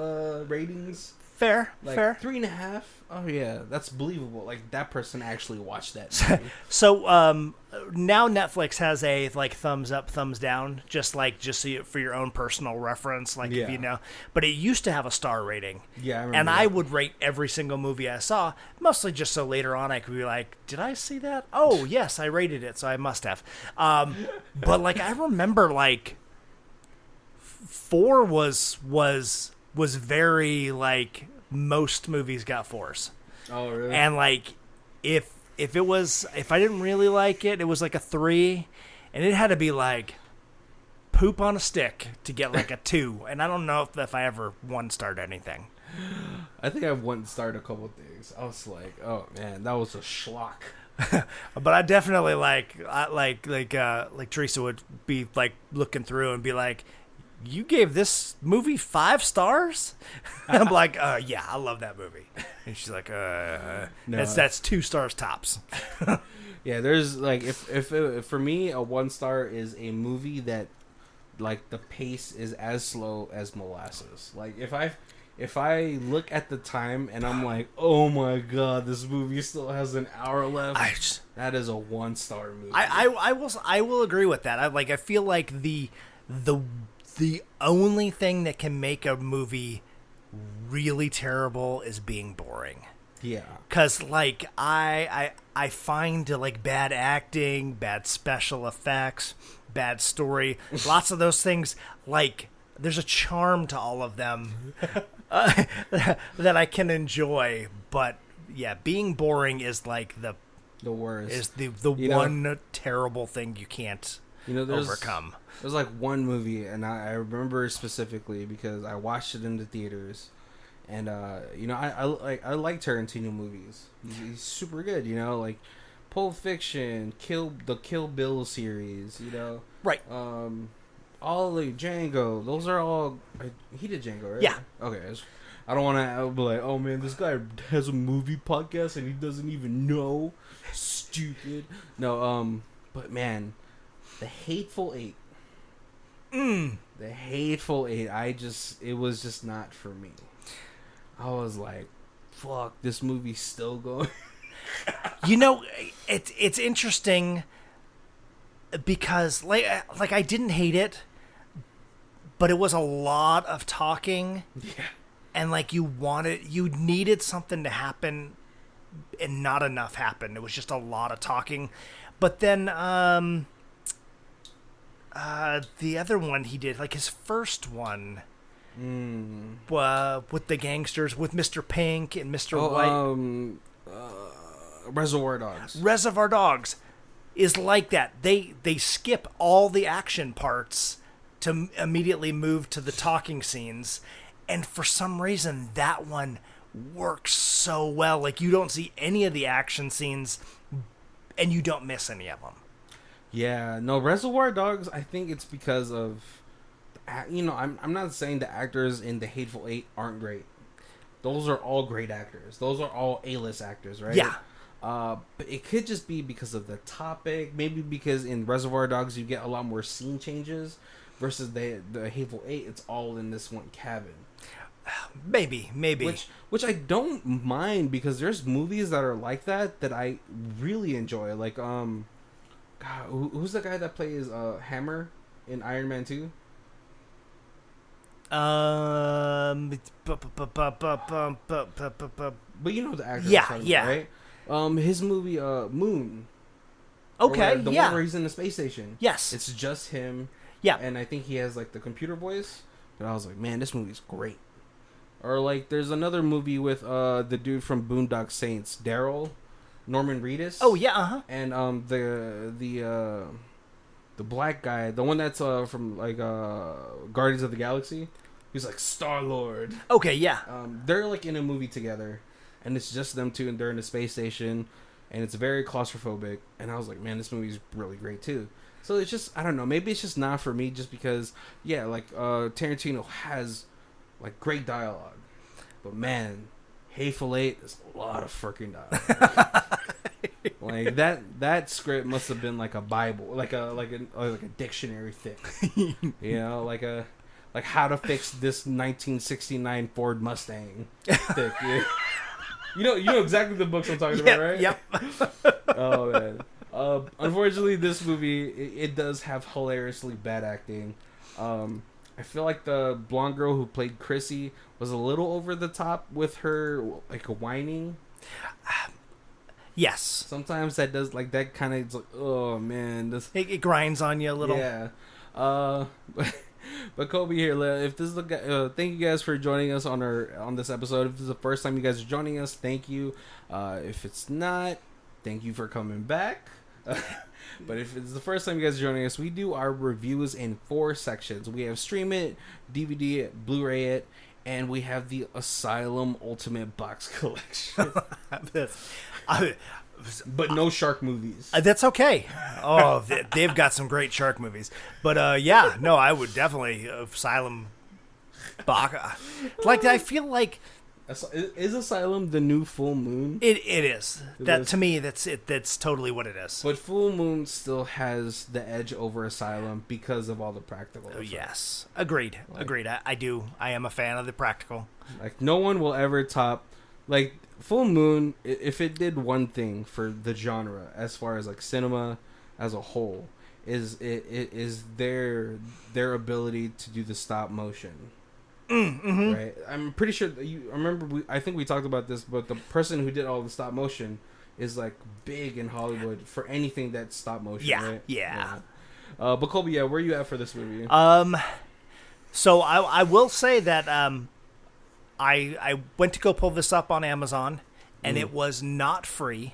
ratings. Fair. 3.5. Oh yeah, that's believable. Like that person actually watched that movie. So now Netflix has a like thumbs up, thumbs down, just so for your own personal reference, like if you know. But it used to have a star rating. Yeah, I remember and that. I would rate every single movie I saw, mostly just so later on I could be like, did I see that? Oh yes, I rated it, so I must have. But like I remember like 4 was very like most movies got 4s. Oh really? And like if I didn't really like it, it was like a 3, and it had to be like poop on a stick to get like a 2. And I don't know if I ever 1-starred anything. I think I've 1-starred a couple things. I was like, oh man, that was a schlock. But I definitely like Teresa would be like looking through and be like, you gave this movie 5 stars? I'm like, yeah, I love that movie. And she's like, no, that's 2 stars tops. Yeah, there's like if for me a 1-star is a movie that like the pace is as slow as molasses. Like if I look at the time and I'm like, oh my god, this movie still has an hour left, that is a 1-star movie. I will agree with that. I feel like the only thing that can make a movie really terrible is being boring. Yeah. Cause like I find like bad acting, bad special effects, bad story, lots of those things, like there's a charm to all of them that I can enjoy. But yeah, being boring is like the worst. Is the one terrible thing you can't overcome. There's like one movie, and I remember specifically because I watched it in the theaters, and I like Tarantino movies. He's super good, like Pulp Fiction, the Kill Bill series, right? All the Django. Those are all he did Django, right? Yeah. Okay. I don't want to be like, oh man, this guy has a movie podcast and he doesn't even know. Stupid. No, but man, The Hateful Eight. The Hateful Eight. It was just not for me. I was like, fuck, this movie's still going. It's interesting because like I didn't hate it, but it was a lot of talking. Yeah. And like you needed something to happen, and not enough happened. It was just a lot of talking. But then the other one he did, like his first one, with the gangsters, with Mr. Pink and Mr. White. Reservoir Dogs. Reservoir Dogs is like that. They skip all the action parts to immediately move to the talking scenes. And for some reason, that one works so well. Like, you don't see any of the action scenes, and you don't miss any of them. Yeah, no, Reservoir Dogs, I think it's because of, I'm not saying the actors in The Hateful Eight aren't great. Those are all great actors. Those are all A-list actors, right? Yeah. But it could just be because of the topic. Maybe because in Reservoir Dogs, you get a lot more scene changes versus the Hateful Eight. It's all in this one cabin. Maybe. Which I don't mind because there's movies that are like that I really enjoy. Like, God, who's the guy that plays Hammer in Iron Man 2? But you know the actor. Yeah. Right? His movie Moon. Okay, the one where he's in the space station. Yes. It's just him. Yeah. And I think he has like the computer voice. But I was like, man, this movie's great. Or like there's another movie with the dude from Boondock Saints, Daryl, Norman Reedus. Oh yeah, uh-huh. And the black guy, the one that's from like Guardians of the Galaxy. He's like Star-Lord. Okay, yeah. They're like in a movie together, and it's just them two, and they're in the space station, and it's very claustrophobic. And I was like, man, this movie's really great too. So it's just, I don't know, maybe it's just not for me, just because, yeah, like Tarantino has like great dialogue, but man, Hateful Eight is a lot of freaking dialogue. Like that script must have been like a Bible, like a dictionary thick, like a. like how to fix this 1969 Ford Mustang. Thick, yeah. You know exactly the books I'm talking about, right? Yep. Oh man. Unfortunately, this movie it does have hilariously bad acting. I feel like the blonde girl who played Chrissy was a little over the top with her like whining. Yes. Sometimes that does like that kind of like, oh man, this It grinds on you a little. yeah. But Kobe here, if this is the thank you guys for joining us on this episode. If this is the first time you guys are joining us, thank you. If it's not, thank you for coming back. But if it's the first time you guys are joining us, we do our reviews in 4 sections. We have Stream It, DVD it, Blu-ray it, and we have the Asylum Ultimate Box Collection. But no shark movies. That's okay. Oh, they've got some great shark movies. But yeah, no, I would definitely Asylum Baka. Like I feel like is Asylum the new Full Moon? it is. To me, that's it. That's totally what it is. But Full Moon still has the edge over Asylum because of all the practical. Oh, yes, agreed. Agreed. I do. I am a fan of the practical. Like no one will ever top like Full Moon. If it did one thing for the genre, as far as like cinema as a whole, is their ability to do the stop motion. Mm-hmm. Right, I'm pretty sure you remember. I think we talked about this, but the person who did all the stop motion is like big in Hollywood for anything that's stop motion. Yeah, right? yeah. But Colby, yeah, where are you at for this movie? So I will say that I went to go pull this up on Amazon, and it was not free.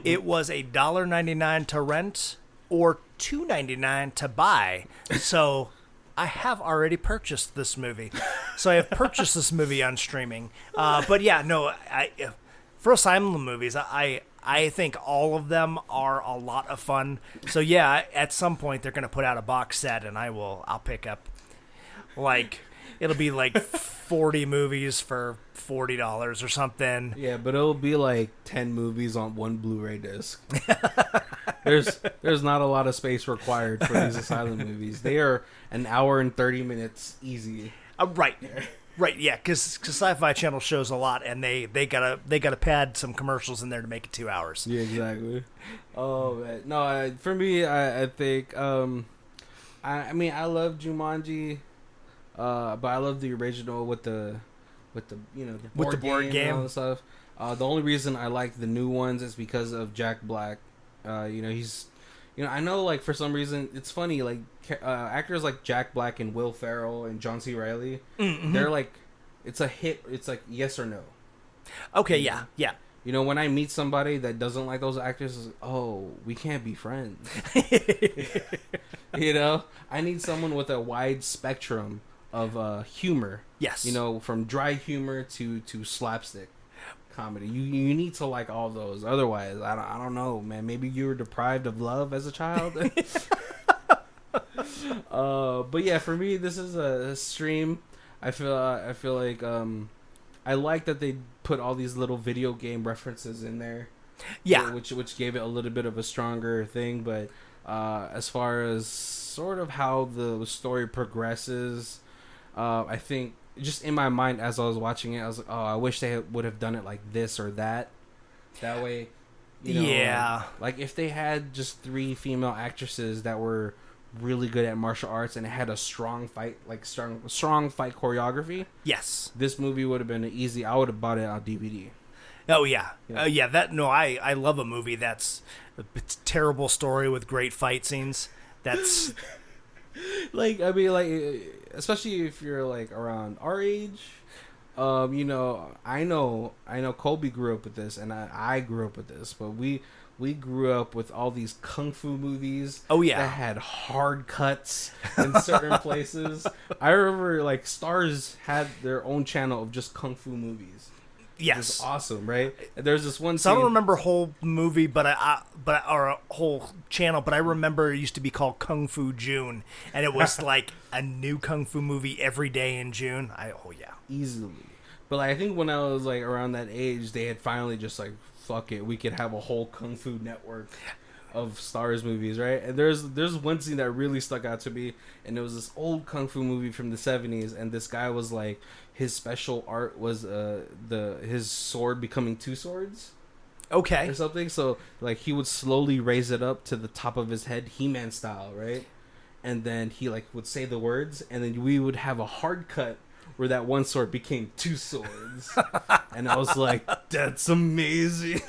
It was $1.99 to rent or $2.99 to buy. So I have already purchased this movie. So I have purchased this movie on streaming. But yeah, no, for Asylum movies, I think all of them are a lot of fun. So yeah, at some point they're going to put out a box set, and I'll pick up like it'll be like 40 movies for $40 or something. Yeah, but it'll be like 10 movies on one Blu-ray disc. There's not a lot of space required for these Asylum movies. They are an hour and 30 minutes easy. Right, yeah, because Sci-Fi Channel shows a lot, and they gotta pad some commercials in there to make it 2 hours. Yeah, exactly. Oh man, no, for me, I think I mean I love Jumanji, but I love the original with the board game and all that stuff. The only reason I like the new ones is because of Jack Black. I know like for some reason it's funny like actors like Jack Black and Will Ferrell and John C. Reilly, they're like it's a hit. It's like yes or no. Okay, yeah. You know, when I meet somebody that doesn't like those actors, it's like, oh, we can't be friends. You know, I need someone with a wide spectrum of humor. Yes. You know, from dry humor to slapstick comedy. You need to like all those. Otherwise, I don't know, man. Maybe you were deprived of love as a child. But yeah, for me, this is a stream. I feel like I like that they put all these little video game references in there. Yeah, which gave it a little bit of a stronger thing. But as far as sort of how the story progresses, I think just in my mind as I was watching it, I was like, oh, I wish they would have done it like this or that. That way, you know, yeah. Like if they had just 3 female actresses that were really good at martial arts and it had a strong fight choreography. Yes, this movie would have been easy. I would have bought it on DVD. Oh yeah, I love a movie that's a terrible story with great fight scenes. That's like, I mean, like, especially if you're like around our age. You know, I know Colby grew up with this, and I grew up with this, but we grew up with all these kung fu movies. Oh yeah, that had hard cuts in certain places. I remember like Stars had their own channel of just kung fu movies. Yes, it was awesome, right? There's this one. So I don't remember a whole movie, or a whole channel, but I remember it used to be called Kung Fu June, and it was like a new kung fu movie every day in June. Easily. But like, I think when I was like around that age, they had finally just like, fuck it, we could have a whole kung fu network. of Star Wars movies, right? And there's one scene that really stuck out to me, and it was this old kung fu movie from the 70s, and this guy was like, his special art was his sword becoming two swords. Okay. Or something. So like he would slowly raise it up to the top of his head, He-Man style, right? And then he like would say the words, and then we would have a hard cut where that one sword became two swords. And I was like, that's amazing.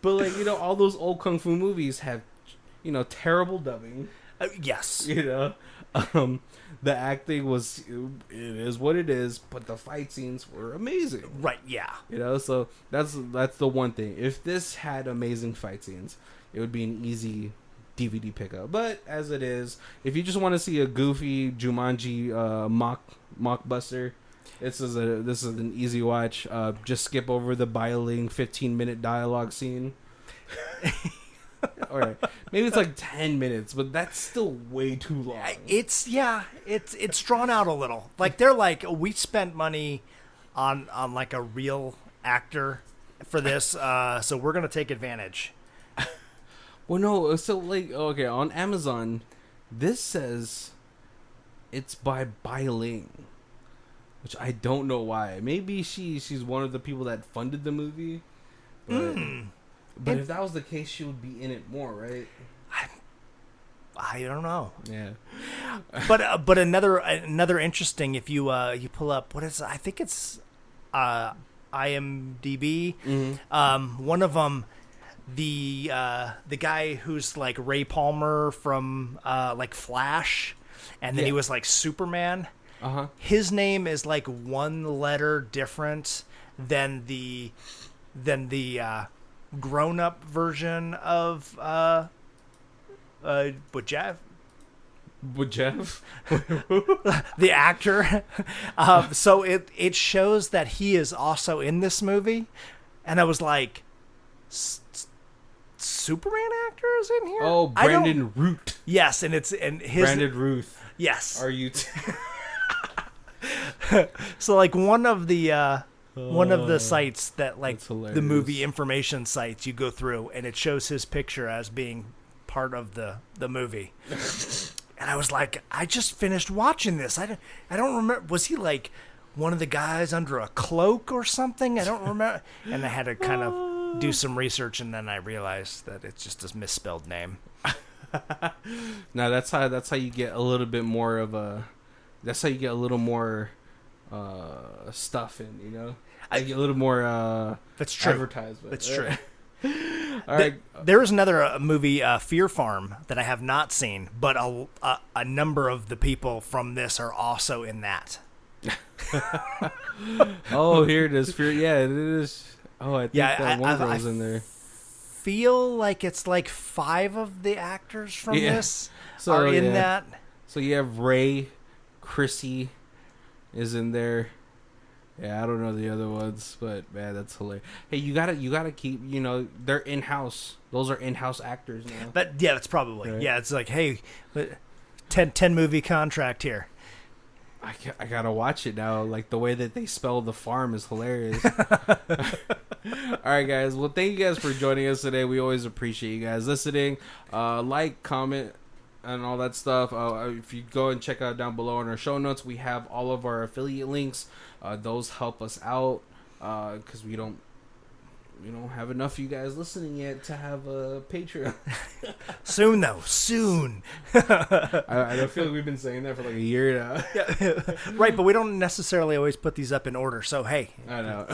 But like, you know, all those old kung fu movies have, you know, terrible dubbing. Yes. You know, the acting was, it is what it is, but the fight scenes were amazing. Right. Yeah. You know, so that's the one thing. If this had amazing fight scenes, it would be an easy DVD pickup. But as it is, if you just want to see a goofy Jumanji mockbuster, this is an easy watch. Just skip over the Ling 15-minute dialogue scene. All right, maybe it's like 10 minutes, but that's still way too long. It's drawn out a little. Like they're like, we spent money on like a real actor for this, so we're gonna take advantage. Well, no, so like, okay, on Amazon, this says it's by Ling, which I don't know why. Maybe she's one of the people that funded the movie. But if that was the case, she would be in it more, right? I don't know. Yeah. But another interesting, if you pull up, what is it? I think it's IMDb. Mm-hmm. One of them, the guy who's like Ray Palmer from like Flash, and then he was like Superman. Uh-huh. His name is like one letter different than the grown-up version of Jeff, the actor. So it shows that he is also in this movie, and I was like, Superman actor is in here. Oh, Brandon Routh. Yes, and his Brandon Routh. Yes. Are you? So like one of the sites that like the movie information sites you go through, and it shows his picture as being part of the movie. And I was like, I just finished watching this. I don't remember. Was he like one of the guys under a cloak or something? I don't remember. And I had to kind of do some research, and then I realized that it's just a misspelled name. No, that's how you get a little bit more of a. That's how you get a little more stuff in, you know. I get a little more. That's true. Advertisement. That's true. All right. There is another movie, Fear Farm, that I have not seen, but a number of the people from this are also in that. Oh, here it is. Fear. Yeah, it is. Oh, I think that one girl's in there. Feel like it's like 5 of the actors from this are in that. So you have Ray, Chrissy is in there. Yeah, I don't know the other ones, but man, that's hilarious. Hey, you gotta keep, you know, they're in-house. Those are in-house actors now. But yeah, that's probably right. Yeah. It's like, hey, 10 movie contract here. I gotta watch it now. Like the way that they spell the farm is hilarious. All right, guys. Well, thank you guys for joining us today. We always appreciate you guys listening. Like, comment, and all that stuff. If you go and check out down below in our show notes, we have all of our affiliate links. Those help us out because we don't have enough of you guys listening yet to have a Patreon. Soon though, soon. I feel like we've been saying that for like a year now. Right, but we don't necessarily always put these up in order. So hey, I know.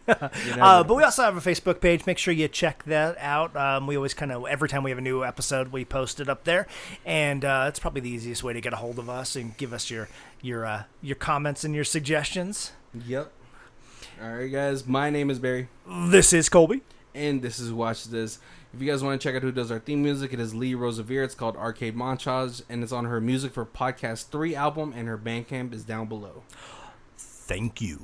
But we also have a Facebook page. Make sure you check that out. We always kind of every time we have a new episode, we post it up there, and it's probably the easiest way to get a hold of us and give us your comments and your suggestions. Yep. All right, guys. My name is Barry. This is Colby. And this is Watch This. If you guys want to check out who does our theme music, it is Lee Rosevere. It's called Arcade Montage, and it's on her Music for Podcast 3 album, and her Bandcamp is down below. Thank you.